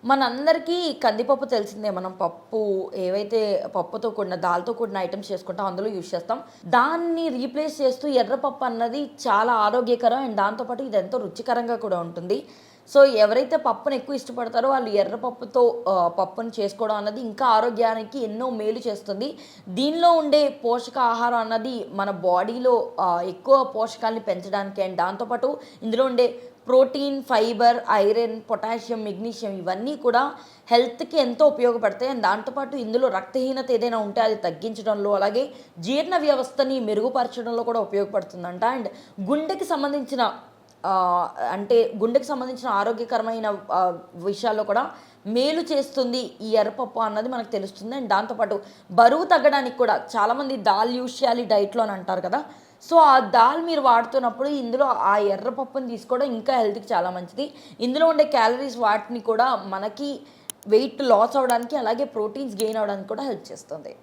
మనందరికీ కందిపప్పు తెలిసిందే. మనం పప్పు ఏవైతే పప్పుతో కూడిన దాల్‌తో కూడిన ఐటెమ్స్ చేసుకుంటాం. అందులో యూజ్ చేస్తాం. దాన్ని రీప్లేస్ చేస్తూ ఎర్రపప్పు అన్నది చాలా ఆరోగ్యకరం. అండ్ దాంతో పాటు ఇది ఎంతో రుచికరంగా కూడా ఉంటుంది. సో, ఎవరైతే పప్పుని ఎక్కువ ఇష్టపడతారో వాళ్ళు ఎర్రపప్పుతో పప్పుని చేసుకోవడం అన్నది ఇంకా ఆరోగ్యానికి ఎన్నో మేలు చేస్తుంది. దీనిలో ఉండే పోషకాహారం అన్నది మన బాడీలో ఎక్కువ పోషకాల్ని పెంచడానికి అండ్ దాంతో పాటు ఇందులో ఉండే protein, fibre, iron, potassium, magnesium ఇవన్నీ కూడా హెల్త్‌కి ఎంతో ఉపయోగపడతాయి. అండ్ దాంతో పాటు ఇందులో రక్తహీనత ఏదైనా ఉంటే అది తగ్గించడంలో, అలాగే జీర్ణ వ్యవస్థని మెరుగుపరచడంలో కూడా ఉపయోగపడుతుందంట. అండ్ గుండెకి సంబంధించిన అంటే గుండెకి సంబంధించిన ఆరోగ్యకరమైన విషయాల్లో కూడా మేలు చేస్తుంది ఈ ఎర్రపప్పు అన్నది మనకు తెలుస్తుంది. అండ్ దాంతో పాటు బరువు తగ్గడానికి కూడా చాలామంది దాల్ యూజ్ చేయాలి డైట్‌లో అని అంటారు కదా! సో, ఆ దాల్ మీరు వాడుతున్నప్పుడు ఇందులో ఆ ఎర్రపప్పుని తీసుకోవడం ఇంకా హెల్త్‌కి చాలా మంచిది. ఇందులో ఉండే క్యాలరీస్ వాటిని కూడా మనకి వెయిట్ లాస్ అవ్వడానికి, అలాగే ప్రోటీన్స్ గెయిన్ అవ్వడానికి కూడా హెల్ప్ చేస్తుంది.